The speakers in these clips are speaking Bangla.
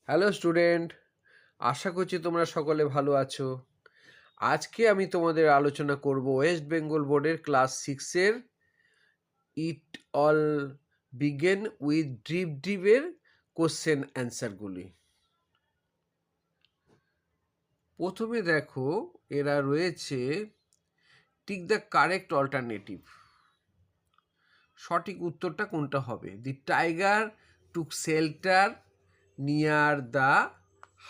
হ্যালো স্টুডেন্ট, আশা করছি তোমরা সকলে ভালো আছো। আজকে আমি তোমাদের আলোচনা করব ওয়েস্ট বেঙ্গল বোর্ডের ক্লাস 6-এর it all began with drip এর কোশ্চেন অ্যান্সারগুলি। প্রথমে দেখো, এরা রয়েছে টিক দ্য কারেক্ট অল্টারনেটিভ। সঠিক উত্তরটা কোনটা হবে? The tiger took shelter near the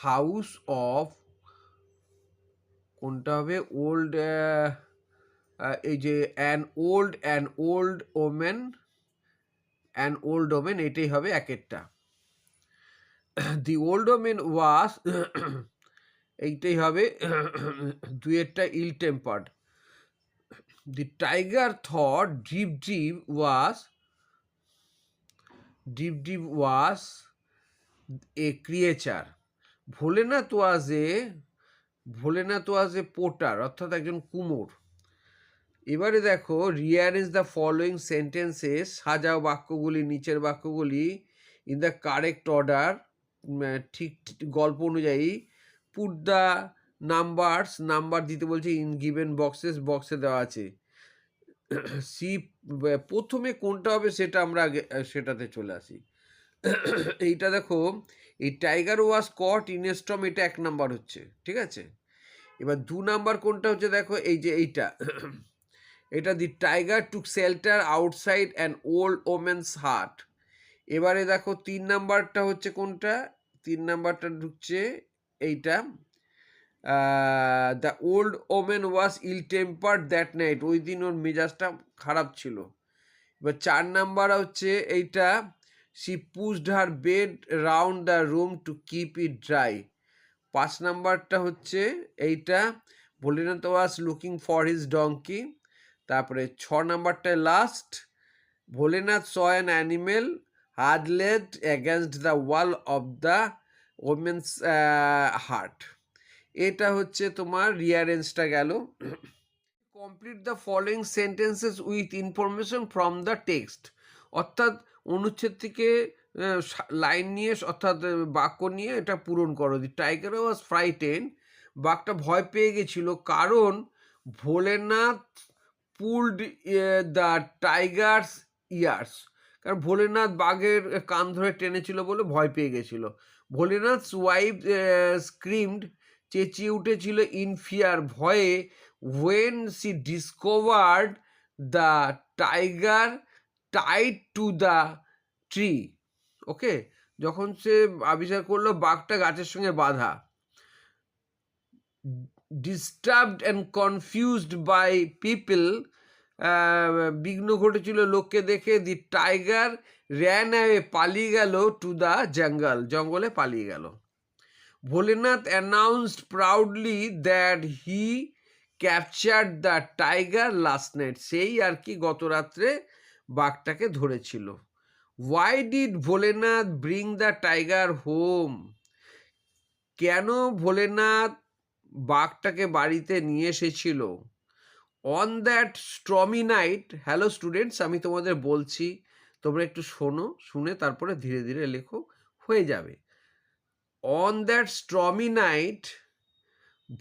house of, কোনটা হবে? ওল্ড, এই যে ওল্ড ওমেন, এটাই হবে একেরটা। দি ওল্ড ওমেন ওয়াজ, এইটাই হবে দুয়েরটা ill tempered. The tiger thought deep was A creature. Bholenath was A potter, অর্থাৎ একজন কুমোর। এবারে দেখো, রিয়ারেঞ্জ দ্য ফলোয়িং সেন্টেন্সেস, সাজাও বাক্যগুলি, নিচের বাক্যগুলি ইন দ্য কারেক্ট অর্ডার, ঠিক গল্প অনুযায়ী। পুট দ্য নাম্বার দিতে বলছে ইন গিভেন বক্সে দেওয়া আছে। সি, প্রথমে কোনটা হবে সেটা আমরা আগে সেটাতে চলে আসি। এইটা দেখো, এই tiger was caught in a storm, এটা 1 নাম্বার হচ্ছে, ঠিক আছে। এবার 2 নাম্বার কোনটা হচ্ছে? দেখো এই যে এইটা, এটা the tiger took shelter outside an old women's hut. এবারে দেখো 3 নাম্বারটা হচ্ছে কোনটা? 3 নাম্বারটা ঢুকছে এইটা, the old woman was ill tempered that night, ওই দিন ওর মেজাজটা খারাপ ছিল। এবার 4 নাম্বার হচ্ছে এইটা, she pushed her bed round the room to keep it dry. 5 নাম্বারটা হচ্ছে এইটা, Bholenath was looking for his donkey. তারপরে 6 নাম্বারটায় last, Bholenath saw an animal huddled against the wall of the women's hut. এটা হচ্ছে তোমার রিয়ারেঞ্জটা গেল। Complete the following sentences with information from the text, অর্থাৎ অনুচ্ছেদ থেকে লাইন নিয়ে, অর্থাৎ বাক্য নিয়ে এটা পূরণ করো। দি টাইগার ওয়াজ ফ্রাইটেন, বাঘটা ভয় পেয়ে গেছিল কারণ Bholenath pulled the Tigers years, কারণ ভোলেনাথ বাঘের কান ধরে টেনেছিল বলে ভয় পেয়ে গেছিল। ভোলেনাথস ওয়াইফ স্ক্রিমড, চেঁচিয়ে উঠেছিল ইন ফিয়ার, ভয়ে, when she discovered the tiger tied to the tree. Okay, যখন সে আবিষ্কার করলো বাঘটা গাছের সঙ্গে বাঁধা। Disturbed and confused by people, বিঘ্ন ঘটেছিল লোককে দেখে। দি টাইগার র্যান অ্যাওয়ে, পালিয়ে গেল, টু দ্য জঙ্গলে পালিয়ে গেল। Bholenath announced proudly that he captured the tiger last night, সেই আর কি গত রাত্রে বাঘটাকে ধরেছিল। Why did Bholenath bring the tiger home, কেন ভোলেনাথ বাঘটাকে বাড়িতে নিয়ে এসেছিল। On that stormy night, hello students, আমি তোমাদের বলছি, তোমরা একটু শোনো, শুনে তারপরে ধীরে ধীরে লেখো, হয়ে যাবে। On that stormy night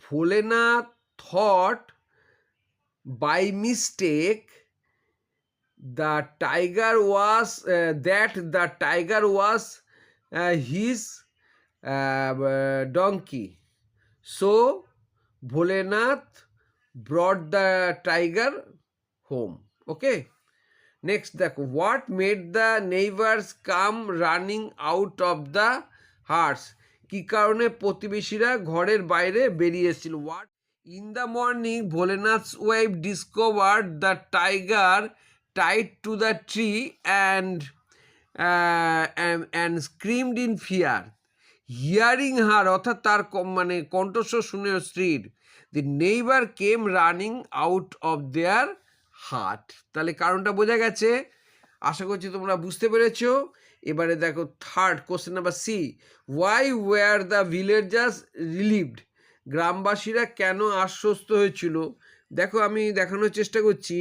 Bholenath thought by mistake the tiger was that the tiger was his donkey, so Bholenath brought the tiger home. Okay, next, what made the neighbors come running out of the house, কি কারণে প্রতিবেশীরা ঘরের বাইরে বেরিয়ে এসেছিল। What in the morning Bholenath's wife discovered the tiger tied to the tree and screamed in fear. Hearing her, অর্থাৎ তার মানে কণ্ঠস্বর শুনে স্ত্রীর, the neighbor came running out of their hut. তাহলে কারণটা বোঝা গেছে, আশা করছি তোমরা বুঝতে পেরেছো। এবারে দেখো third question number C, why were the villagers relieved, গ্রামবাসীরা কেন আশ্বস্ত হয়েছিল। দেখো আমি দেখানোর চেষ্টা করছি,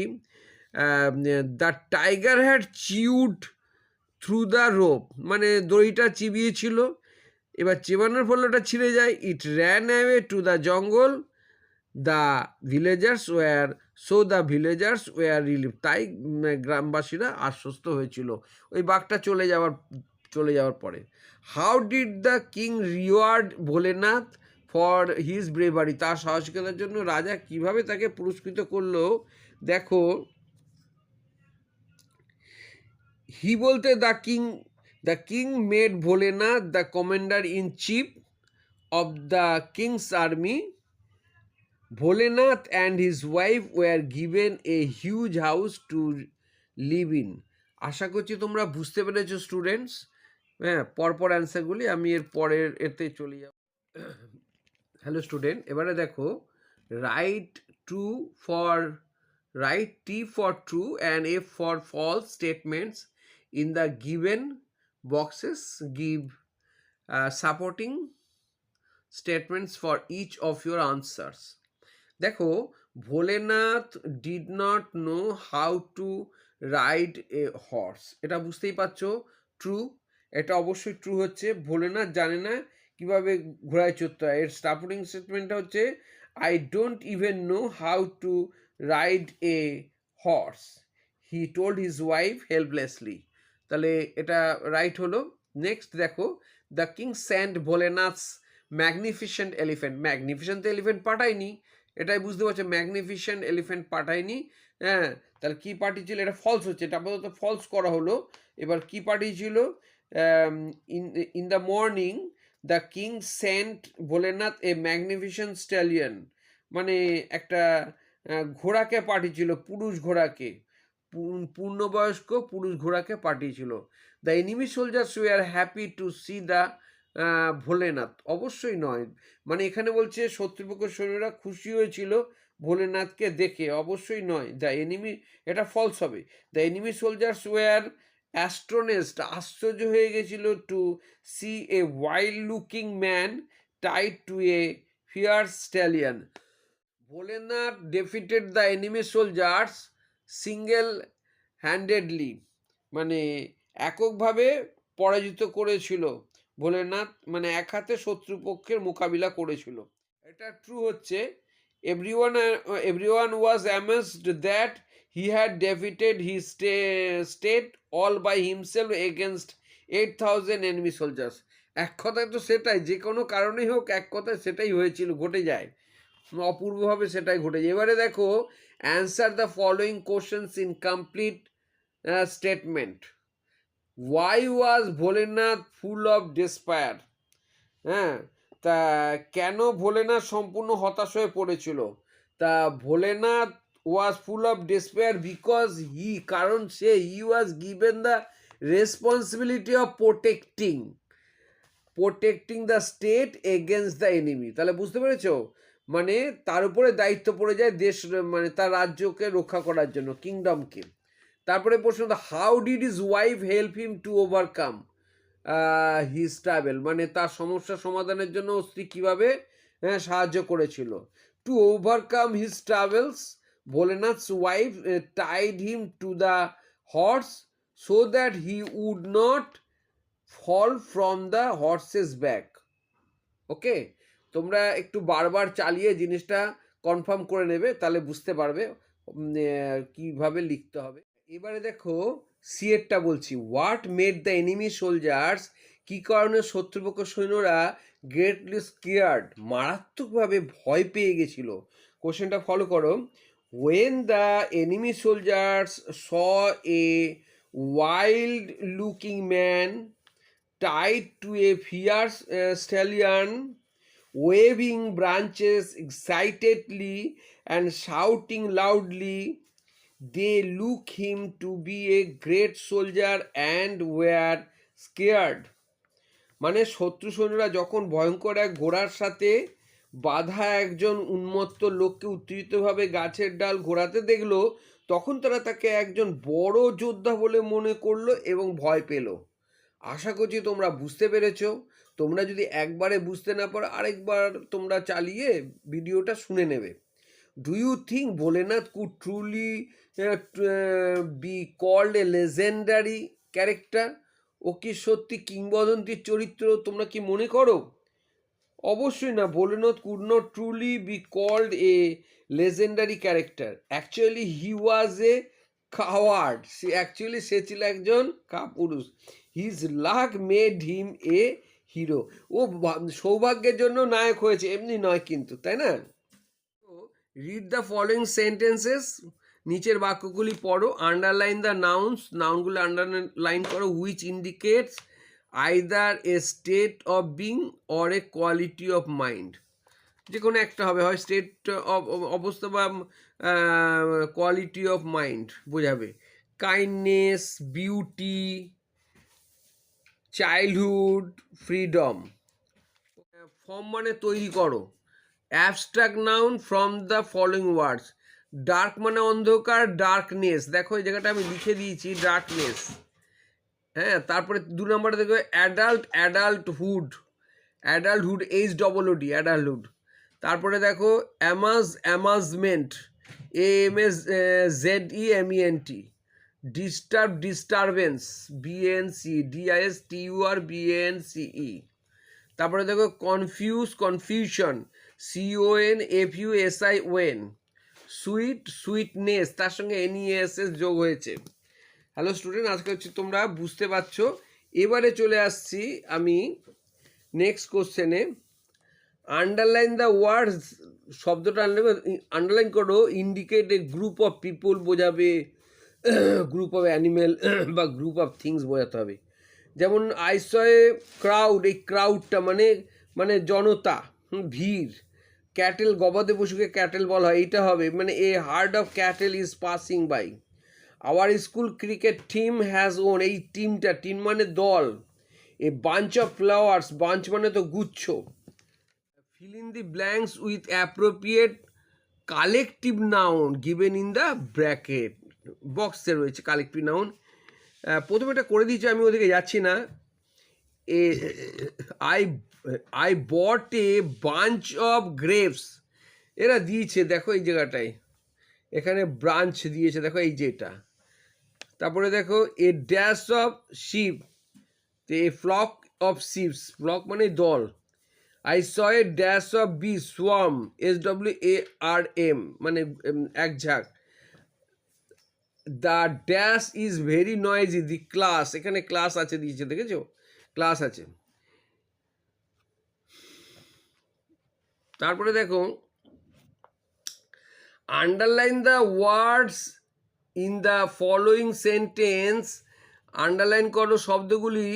the tiger had chewed through the rope, মানে দড়িটা চিবিয়েছিল এবার চেবানোর ফলে ওটা ছিঁড়ে যায়। It ran away to the jungle, the villagers were relieve. তাই গ্রামবাসীরা আশ্বস্ত হয়েছিল ওই বাঘটা চলে যাওয়ার পরে। How did the king reward Bholenath for his bravery? তার সাহসিকতার জন্য রাজা কিভাবে তাকে পুরস্কৃত করলো দেখো। হি বলতে the king made Bholenath the commander in chief of the king's army. Bholenath and his wife were given a huge house to live in. আশা করছি তোমরা বুঝতে পেরেছো স্টুডেন্টস। হ্যাঁ, পরপর অ্যান্সারগুলি আমি এর পরের এতে চলে যাব। হ্যালো স্টুডেন্ট, এবারে দেখো write T for true and F for false statements in the given boxes. Give supporting statements for each of your answers. দেখো, Bholenath did not know how to ride a horse, এটা বুঝতেই পারছো ট্রু। এটা অবশ্যই ট্রু হচ্ছে, ভোলেনাথ জানে না কিভাবে ঘোড়ায় চড়তে হয়। এর সাপোর্টিং স্টেটমেন্টটা হচ্ছে I don't even know how to ride a horse, he told his wife helplessly. তাহলে এটা রাইট হলো। নেক্সট দেখো, the king sent Bholenath's magnificent elephant. Magnificent elephant পাঠায়নি, এটাই বুঝতে পারছো, ম্যাগনিফিসেন্ট এলিফেন্ট পাঠায়নি। হ্যাঁ, তাহলে কি পাঠিয়েছিল? এটা ফলস হচ্ছে, এটা আপাতত ফলস করা হলো। এবার কি পাঠিয়েছিল? In the morning the king Saint Bholenath A magnificent stallion, মানে একটা ঘোড়াকে পাঠিয়েছিল, পুরুষ ঘোড়াকে, পূর্ণবয়স্ক পুরুষ ঘোড়াকে পাঠিয়েছিল। The enemy soldiers were happy to see the Bholenath. অবশ্যই নয়, মানে এখানে বলছে শত্রুপক্ষের সৈন্যরা খুশি হয়েছিল ভোলেনাথকে দেখে, অবশ্যই নয়। দ্য এনিমি, এটা ফলস হবে। The enemy soldiers were astonished, আশ্চর্য হয়ে গেছিল to see a wild looking man tied to a fierce stallion. Bholenath defeated the enemy soldiers single handedly, মানে এককভাবে পরাজিত করেছিল ভোলেনাথ, মানে এক হাতে শত্রুপক্ষের মোকাবিলা করেছিল। এটা ট্রু হচ্ছে। Everyone was amazed that he had defeated his state all by himself against 8,000 enemy soldiers. এক কথায় তো সেটাই, যে কোনো কারণেই হোক এক কথায় সেটাই হয়েছিল, ঘটে যায়, অপূর্বভাবে সেটাই ঘটে যায়। এবারে দেখো, answer the following questions in complete statement. Why was Bholenath full of despair? হ্যাঁ, তা কেন ভোলেনাথ সম্পূর্ণ হতাশ হয়ে পড়েছিল? তা Bholenath was full of despair because কারণ he was given the responsibility of protecting the state against the enemy. তাহলে বুঝতে পেরেছো, মানে তার উপরে দায়িত্ব পড়ে যায় দেশ, মানে তার রাজ্যকে রক্ষা করার জন্য, কিংডমকে। তারপরে প্রশ্ন, how did his wife help him to overcome his travail, মানে তার সমস্যা সমাধানের জন্য স্ত্রী কীভাবে সাহায্য করেছিল। To overcome his travails Bholenath's wife tied him to the horse so that he would not fall from the horse's back. Okay, তোমরা একটু বারবার চালিয়ে জিনিসটা কনফার্ম করে নেবে, তাহলে বুঝতে পারবে কিভাবে লিখতে হবে। এবারে দেখো সিএরটা বলছি, what made the enemy soldiers, কি কারণে শত্রুপক্ষ সৈন্যরা গ্রেটলি স্কেয়ার্ড, মারাত্মকভাবে ভয় পেয়ে গেছিল। কোশ্চেনটা ফলো করো। When the enemy soldiers saw a wild looking man tied to a fierce stallion, waving branches excitedly and shouting loudly, they look him to be a great soldier and were scared. মানে শত্রু সৈন্যরা যখন ভয়ঙ্কর এক ঘোড়ার সাথে বাধা একজন উন্মত্ত লোককে উত্তেজিতভাবে গাছের ডাল ঘোরাতে দেখলো, তখন তারা তাকে একজন বড় যোদ্ধা বলে মনে করলো এবং ভয় পেল। আশা করছি তোমরা বুঝতে পেরেছো। তোমরা যদি একবারে বুঝতে না পারো, আরেকবার তোমরা চালিয়ে ভিডিওটা শুনে নেবে। Do you think Bholenath could truly be called a legendary character? ও কি সত্যি কিংবদন্তির চরিত্র তোমরা কি মনে করো? অবশ্যই না। Bholenath could not truly be called a legendary character. Actually he was a coward. সে ছিল একজন কাপুরুষ। His luck made him a hero. ও সৌভাগ্যের জন্য নায়ক হয়েছে, এমনি নয় কিন্তু, তাই না? রিড দ্য ফলোয়িং সেন্টেন্সেস, নিচের বাক্যগুলি পড়ো। আন্ডারলাইন দ্য নাউন্স, নাউনগুলো আন্ডারলাইন করো। Which indicates either a state of being or a quality of mind. যে কোনো একটা হবে, হয় স্টেট অফ অবস্থা বা কোয়ালিটি অফ মাইন্ড বোঝাবে। Kindness, beauty, childhood, freedom. Form মানে তৈরি করো। Abstract noun from the following words. Dark মানে অন্ধকার, ডার্কনেস, দেখো এই জায়গাটা আমি লিখে দিয়েছি ডার্কনেস। হ্যাঁ, তারপরে 2 নম্বরে দেখো adult, adulthood, adulthood, HOOD, adulthood. তারপরে দেখো amaze, অ্যামাজমেন্ট, AMAZEMENT। Disturb, disturbance, BNCDISTURBANCE। তারপরে দেখো confuse, confusion, CONFUSION। Sweet, sweetness, তার সঙ্গে NESS যোগ হয়েছে। হ্যালো স্টুডেন্ট, আজকে হচ্ছে তোমরা বুঝতে পারছো। এবারে চলে আসছি আমি নেক্সট কোশ্চেনে। আন্ডারলাইন দ্য ওয়ার্ডস, শব্দটা আন্ডারলাইন করো। Indicate A group of people বোঝাবে, গ্রুপ অফ অ্যানিমেল বা গ্রুপ অফ থিংস বোঝাতে হবে। যেমন আই স এ ক্রাউড, এই ক্রাউডটা মানে মানে জনতা, ভিড়। ক্যাটেল, গবাদি পশুকে ক্যাটেল বলা হয়, এইটা হবে। মানে a herd of cattle is passing by. Our school cricket team has won, এই টিমটা, টিম মানে দল। A bunch of flowers, bunch মানে তো গুচ্ছ। Fill in the blanks with appropriate collective noun given in the bracket. বক্সে রয়েছে কালেকটিভ নাউন। প্রথমে এটা করে দিয়েছি, আমি ওদিকে যাচ্ছি না। I bought A bunch of grapes, এরা দিয়েছে দেখো এই জায়গাটায়, এখানে ব্রাঞ্চ দিয়েছে দেখো, এই যে এটা। তারপরে দেখো a dash of ship, a flock of ships, flock মানে দল। I saw a dash of bee, swarm, SWARM মানে এক ঝাঁক। The dash is very noisy, the class, এখানে ক্লাস আছে দিয়েছে, দেখেছো ক্লাস আছে। তারপরে দেখো underline the words in the following sentence, underline করো শব্দগুলি,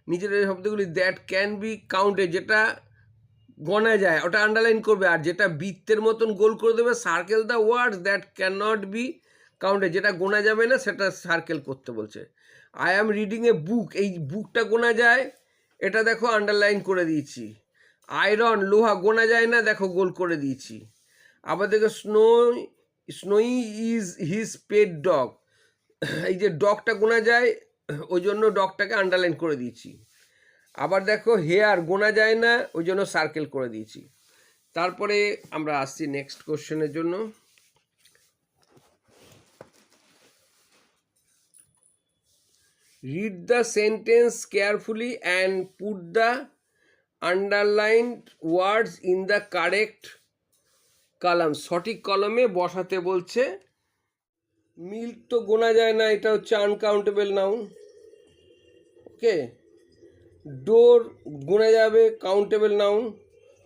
নিচের শব্দগুলি দ্যাট ক্যান বি কাউন্টেড, যেটা গণা যায় ওটা আন্ডারলাইন করবে, আর যেটা বৃত্তের মতন গোল করে দেবে circle the words that can not be counted, যেটা গোনা যাবে না সেটা সার্কেল করতে বলছে। আই অ্যাম রিডিং এ বুক, এই বুকটা গোনা যায়, এটা দেখো আন্ডারলাইন করে দিয়েছি। আয়রন, লোহা, গোনা যায় না, দেখো গোল করে দিয়েছি। আবার দেখো স্নোই ইজ হিজ পেট ডগ, এই যে ডগটা গোনা যায় ওই জন্য ডগটাকে আন্ডারলাইন করে দিয়েছি। আবার দেখো হেয়ার, গোনা যায় না, ওই জন্য সার্কেল করে দিয়েছি। তারপরে আমরা আসছি নেক্সট কোশ্চেনের জন্য। Read the sentence carefully and put the underlined words in the correct column, সঠিক কলমে বসাতে বলছে। মিল্ক তো গোনা যায় না, এটা হচ্ছে আনকাউন্টেবল নাউন। ওকে, ডোর গোনা যাবে, কাউন্টেবল নাউন।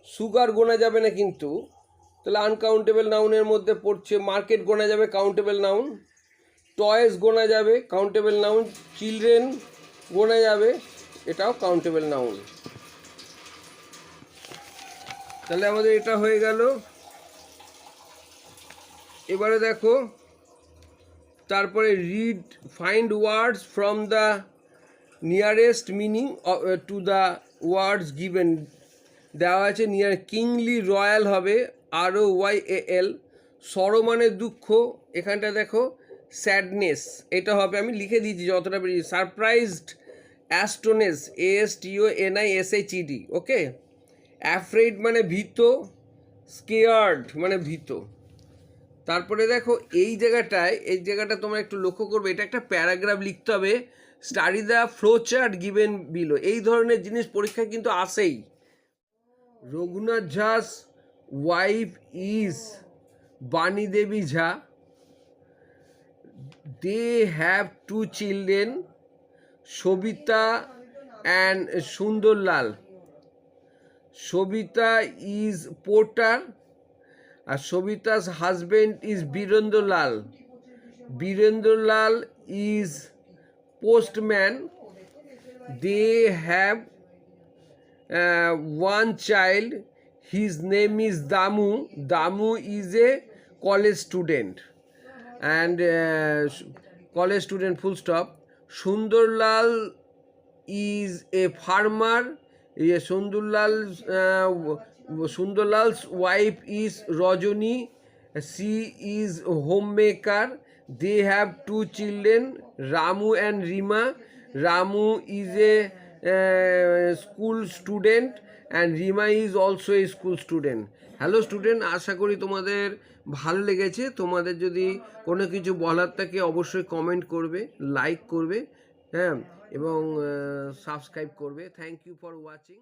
সুগার গোনা যাবে না কিন্তু, তাহলে আনকাউন্টেবল নাউনের মধ্যে পড়ছে। মার্কেট গোনা যাবে, কাউন্টেবল নাউন। টয়েস গোনা যাবে, কাউন্টেবল নাউন। চিলড্রেন গোনা যাবে, এটাও কাউন্টেবল নাউন। তাহলে আমাদের এটা হয়ে গেল। এবারে দেখো তারপরে read, find words from the nearest meaning to the words given, দেওয়া আছে নিয়ার। কিংলি, রয়্যাল হবে, ROYAL। সরো মানে দুঃখ, এখানটা দেখো স্যাডনেস, এটা হবে, আমি লিখে দিয়েছি যতটা বেরিয়ে। Surprised, astonished, ASTONISHED। Okay, afraid মানে ভীত, স্কেয়ার্ড মানে ভীত। তারপরে দেখো এই জায়গাটা তোমরা একটু লক্ষ্য করবে, এটা একটা প্যারাগ্রাফ লিখতে হবে, study the flow chart given below, এই ধরনের জিনিস পরীক্ষায় কিন্তু আসেই। রঘুনাথ ঝা's ওয়াইফ ইজ বাণী দেবী ঝা, they have 2 children, Sobita and Sundarlal. Sobita is porter, and Sobita's husband is Birendra Lal. Birendra Lal is postman. They have one child. His name is Damu. Damu is a college student. And college student, full stop. Sundarlal is a farmer. Sundarlal's wife is Rajani. She is a homemaker. They have 2 children, Ramu and Rima. Ramu is a school student and Rima is also a school student. Hello student, আশা করি তোমাদের ভালো লেগেছে। তোমাদের যদি কোনো কিছু বলার থাকে অবশ্যই কমেন্ট করবে, লাইক করবে, হ্যাঁ, এবং সাবস্ক্রাইব করবে। Thank you for watching.